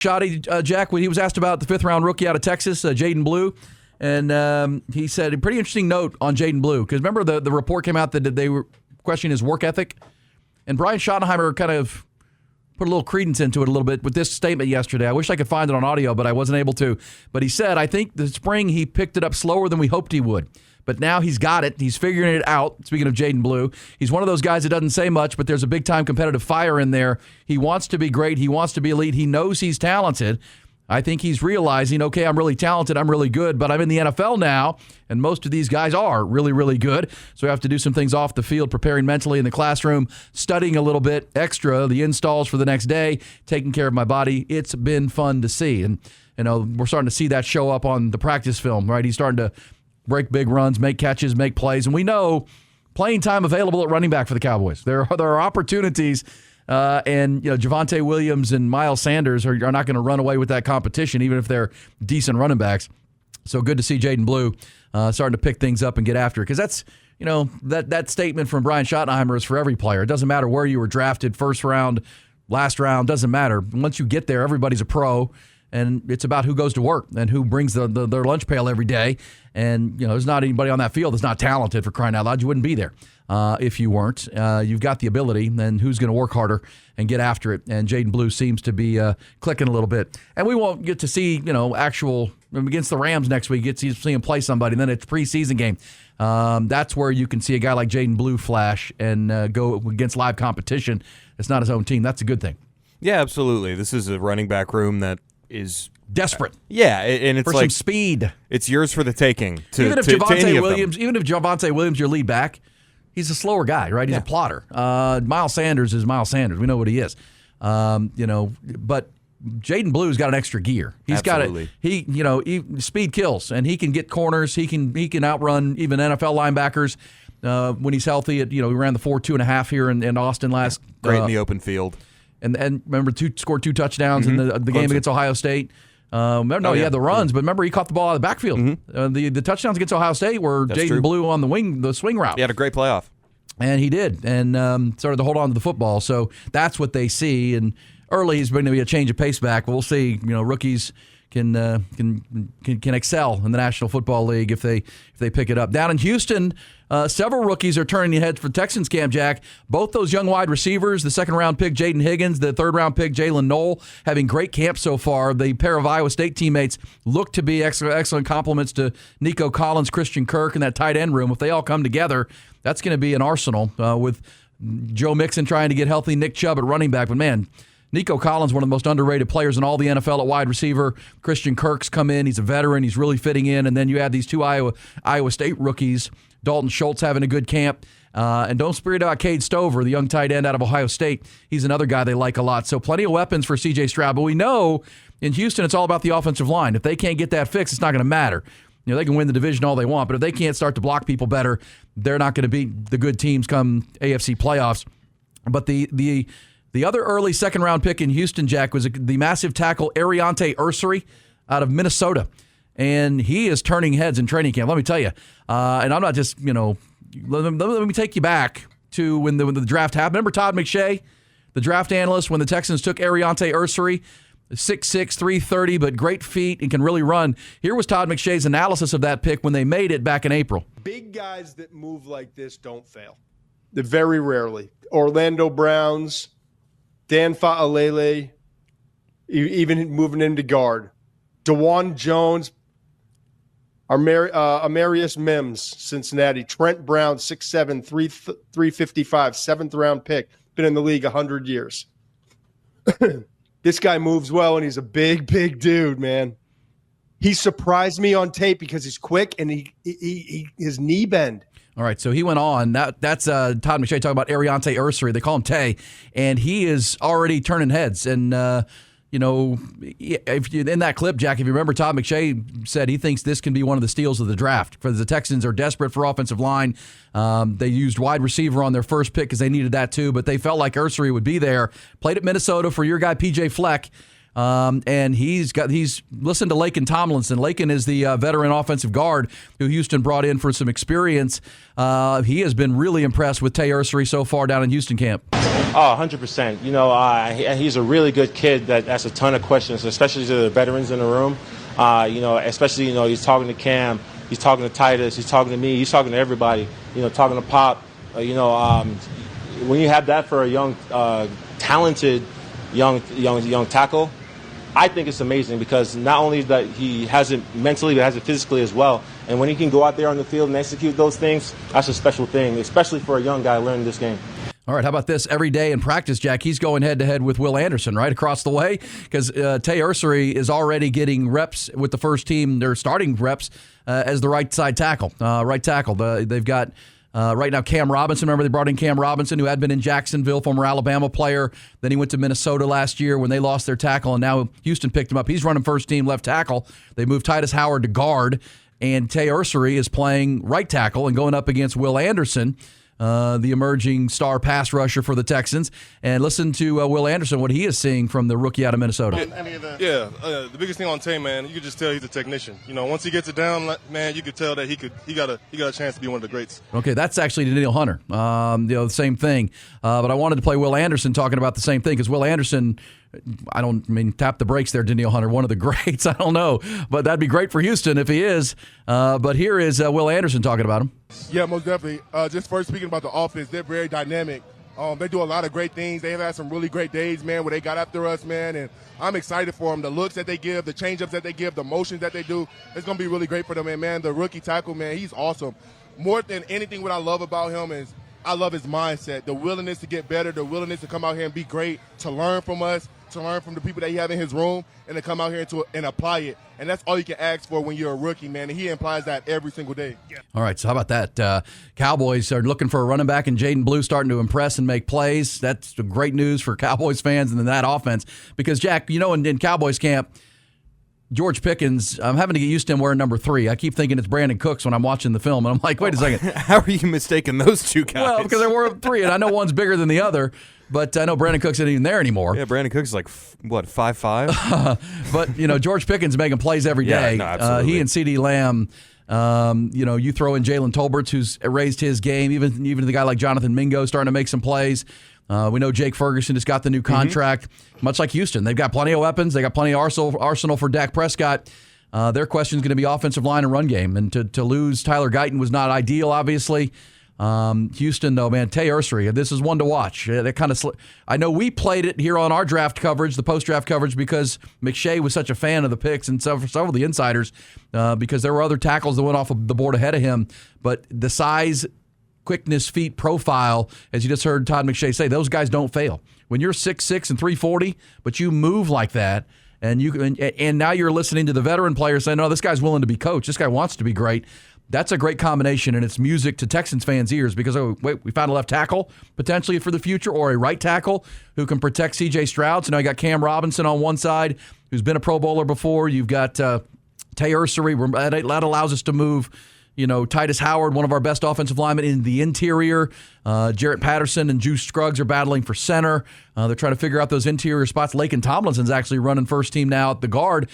Schotty, Jack, when he was asked about the fifth-round rookie out of Texas, Jaydon Blue, and he said a pretty interesting note on Jaydon Blue, because remember the report came out that they were questioning his work ethic, and Brian Schottenheimer kind of put a little credence into it a little bit with this statement yesterday. I wish I could find it on audio, but I wasn't able to. But he said, I think the spring he picked it up slower than we hoped he would. But now he's got it. He's figuring it out. Speaking of Jaydon Blue, he's one of those guys that doesn't say much, but there's a big-time competitive fire in there. He wants to be great. He wants to be elite. He knows he's talented. I think he's realizing, okay, I'm really talented. I'm really good, but I'm in the NFL now, and most of these guys are really, really good. So I have to do some things off the field, preparing mentally in the classroom, studying a little bit extra, the installs for the next day, taking care of my body. It's been fun to see. And, we're starting to see that show up on the practice film, right? He's starting to break big runs, make catches, make plays. And we know playing time available at running back for the Cowboys. There are opportunities, and Javonte Williams and Miles Sanders are not going to run away with that competition, even if they're decent running backs. So good to see Jaydon Blue starting to pick things up and get after it. Because that's, that statement from Brian Schottenheimer is for every player. It doesn't matter where you were drafted, first round, last round, doesn't matter. Once you get there, everybody's a pro. And it's about who goes to work and who brings their lunch pail every day. And, there's not anybody on that field that's not talented, for crying out loud. You wouldn't be there if you weren't. You've got the ability, then who's going to work harder and get after it? And Jaydon Blue seems to be clicking a little bit. And we won't get to see, actual against the Rams next week, get to see him play somebody. And then it's a preseason game. That's where you can see a guy like Jaydon Blue flash and go against live competition. It's not his own team. That's a good thing. Yeah, absolutely. This is a running back room that is desperate. And it's for like some speed. It's yours for the taking. Even if Javonte Williams, your lead back, he's a slower guy, right? He's a plotter. Miles Sanders is Miles Sanders. We know what he is. But Jaydon Blue's got an extra gear. He's Absolutely. got it. Speed kills, and he can get corners. He can outrun even NFL linebackers when he's healthy. He ran the 4.2.5 here in Austin last. Great in the open field. And remember, scored 2 touchdowns in the game against Ohio State. He had the runs, but remember, he caught the ball out of the backfield. The touchdowns against Ohio State were Jaydon Blue on the swing route. He had a great playoff. And he did, and started to hold on to the football. So that's what they see. And early, he's going to be a change of pace back. We'll see. Rookies can excel in the National Football League if they pick it up. Down in Houston, several rookies are turning their heads for Texans camp, Jack. Both those young wide receivers, the second-round pick Jaden Higgins, the third-round pick Jalen Noel, having great camps so far. The pair of Iowa State teammates look to be excellent compliments to Nico Collins, Christian Kirk, and that tight end room. If they all come together, that's going to be an arsenal with Joe Mixon trying to get healthy, Nick Chubb at running back. But, man, Nico Collins, one of the most underrated players in all the NFL at wide receiver. Christian Kirk's come in. He's a veteran. He's really fitting in. And then you add these 2 Iowa State rookies, Dalton Schultz having a good camp. And don't spirit out Cade Stover, the young tight end out of Ohio State. He's another guy they like a lot. So plenty of weapons for C.J. Stroud. But we know in Houston it's all about the offensive line. If they can't get that fixed, it's not going to matter. They can win the division all they want, but if they can't start to block people better, they're not going to beat the good teams come AFC playoffs. But the other early second-round pick in Houston, Jack, was the massive tackle Ariante Ursary out of Minnesota. And he is turning heads in training camp, let me tell you. And I'm not just, let me take you back to when the draft happened. Remember Todd McShay, the draft analyst, when the Texans took Ariante Ursary? 6'6", 330, but great feet and can really run. Here was Todd McShay's analysis of that pick when they made it back in April. Big guys that move like this don't fail. They're very rarely. Orlando Browns, Dan Fa'alele, even moving into guard. DeJuan Jones, Amarius Mims, Cincinnati. Trent Brown, 6'7", 355, seventh-round pick. Been in the league 100 years. This guy moves well, and he's a big, big dude, man. He surprised me on tape because he's quick, and he his knee bend. All right, so he went on. That's Todd McShay talking about Ariante Ursary. They call him Tay, and he is already turning heads. And, if you, in that clip, Jack, if you remember, Todd McShay said he thinks this can be one of the steals of the draft because the Texans are desperate for offensive line. They used wide receiver on their first pick because they needed that too, but they felt like Ursary would be there. Played at Minnesota for your guy, P.J. Fleck. And he's listened to Laken Tomlinson. Laken is the veteran offensive guard who Houston brought in for some experience. He has been really impressed with Tay Ursary so far down in Houston camp. Oh, 100%. You know, he's a really good kid that asks a ton of questions, especially to the veterans in the room. You know, especially, you know, he's talking to Cam, he's talking to Titus, he's talking to me, he's talking to everybody, you know, talking to Pop. You know, when you have that for a young, talented young tackle, I think it's amazing because not only that he has it mentally, but has it physically as well. And when he can go out there on the field and execute those things, that's a special thing, especially for a young guy learning this game. All right, how about this? Every day in practice, Jack, he's going head-to-head with Will Anderson right across the way because Tay Ursery is already getting reps with the first team. They're starting reps as the right side tackle. They've got right now Cam Robinson. Remember, they brought in Cam Robinson, who had been in Jacksonville, former Alabama player. Then he went to Minnesota last year when they lost their tackle, and now Houston picked him up. He's running first team left tackle. They moved Titus Howard to guard, and Tay Ursery is playing right tackle and going up against Will Anderson, the emerging star pass rusher for the Texans. And listen to Will Anderson, what he is seeing from the rookie out of Minnesota. The biggest thing on Tay, man, you could just tell he's a technician. You know, once he gets it down, man, you could tell that he got a chance to be one of the greats. Okay, that's actually Daniil Hunter. The same thing. But I wanted to play Will Anderson talking about the same thing because Will Anderson, tap the brakes there, Daniil Hunter, one of the greats. I don't know, but that'd be great for Houston if he is. But here is Will Anderson talking about him. Yeah, most definitely. Just first speaking about the offense, they're very dynamic. They do a lot of great things. They have had some really great days, man, where they got after us, man, and I'm excited for them. The looks that they give, the change-ups that they give, the motions that they do, it's going to be really great for them. And, man, the rookie tackle, man, he's awesome. More than anything, what I love about him is I love his mindset, the willingness to get better, the willingness to come out here and be great, to learn from us, to learn from the people that he have in his room, and to come out here and apply it. And that's all you can ask for when you're a rookie, man. And he implies that every single day. Yeah. All right, so how about that? Cowboys are looking for a running back, and Jaydon Blue starting to impress and make plays. That's great news for Cowboys fans and then that offense. Because, Jack, you know, in Cowboys camp, George Pickens, I'm having to get used to him wearing number 3. I keep thinking it's Brandon Cooks when I'm watching the film, and I'm like, wait a second. How are you mistaking those two guys? Well, because they wore 3, and I know one's bigger than the other, but I know Brandon Cooks isn't even there anymore. Yeah, Brandon Cooks is like, 5'5"? But, you know, George Pickens making plays every day. No, absolutely. He and CeeDee Lamb, you know, you throw in Jalen Tolbert, who's raised his game, even the guy like Jonathan Mingo starting to make some plays. We know Jake Ferguson just got the new contract, much like Houston. They've got plenty of weapons. They got plenty of arsenal for Dak Prescott. Their question is going to be offensive line and run game. And to lose Tyler Guyton was not ideal, obviously. Houston, though, man, Tay Ursery, this is one to watch. They kind of I know we played it here on our draft coverage, the post-draft coverage, because McShay was such a fan of the picks and for several of the insiders, because there were other tackles that went off of the board ahead of him. But the size, quickness, feet profile, as you just heard Todd McShay say, those guys don't fail. When you're 6'6" and 340, but you move like that, and now you're listening to the veteran players saying, no, this guy's willing to be coached. This guy wants to be great. That's a great combination, and it's music to Texans fans' ears because, oh, wait, we found a left tackle potentially for the future or a right tackle who can protect C.J. Stroud. So now you got Cam Robinson on one side, who's been a Pro Bowler before. You've got Tay Ursery. That allows us to move, you know, Titus Howard, one of our best offensive linemen, in the interior. Jarrett Patterson and Juice Scruggs are battling for center. They're trying to figure out those interior spots. Laken Tomlinson's actually running first team now at the guard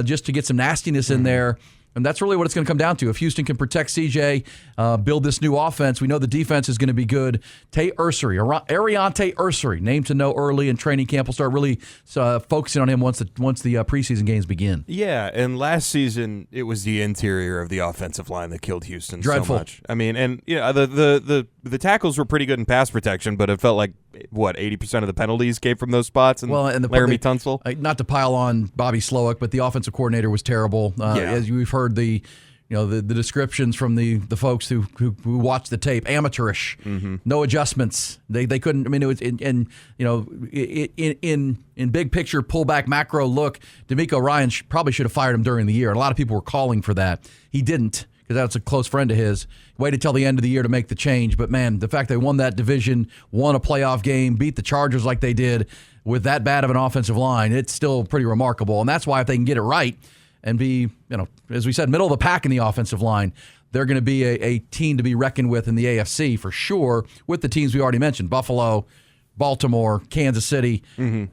just to get some nastiness in there. And that's really what it's going to come down to. If Houston can protect CJ, build this new offense, we know the defense is going to be good. Tay Ursery, Ariante Ursery, named to know early in training camp. We'll start really focusing on him once the preseason games begin. Yeah, and last season it was the interior of the offensive line that killed Houston Dreadful. So much. I mean, and yeah, the tackles were pretty good in pass protection, but it felt like 80% of the penalties came from those spots. And Laramie Tunsil. Not to pile on Bobby Slowick, but the offensive coordinator was terrible. As we've heard the descriptions from the folks who watched the tape, amateurish, no adjustments. They couldn't. I mean, it was in big picture pullback macro look. D'Amico Ryan probably should have fired him during the year, and a lot of people were calling for that. He didn't, because that's a close friend of his. Waited till the end of the year to make the change. But, man, the fact they won that division, won a playoff game, beat the Chargers like they did with that bad of an offensive line, it's still pretty remarkable. And that's why if they can get it right and be, as we said, middle of the pack in the offensive line, they're going to be a team to be reckoned with in the AFC for sure, with the teams we already mentioned, Buffalo, Baltimore, Kansas City,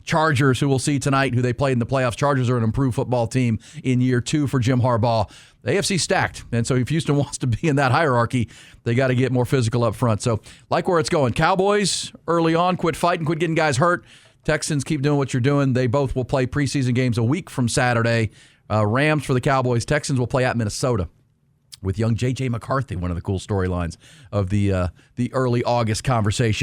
Chargers, who we'll see tonight, who they played in the playoffs. Chargers are an improved football team in year 2 for Jim Harbaugh. The AFC's stacked, and so if Houston wants to be in that hierarchy, they got to get more physical up front. So like where it's going. Cowboys, early on, quit fighting, quit getting guys hurt. Texans, keep doing what you're doing. They both will play preseason games a week from Saturday. Rams for the Cowboys. Texans will play at Minnesota with young J.J. McCarthy, one of the cool storylines of the early August conversation.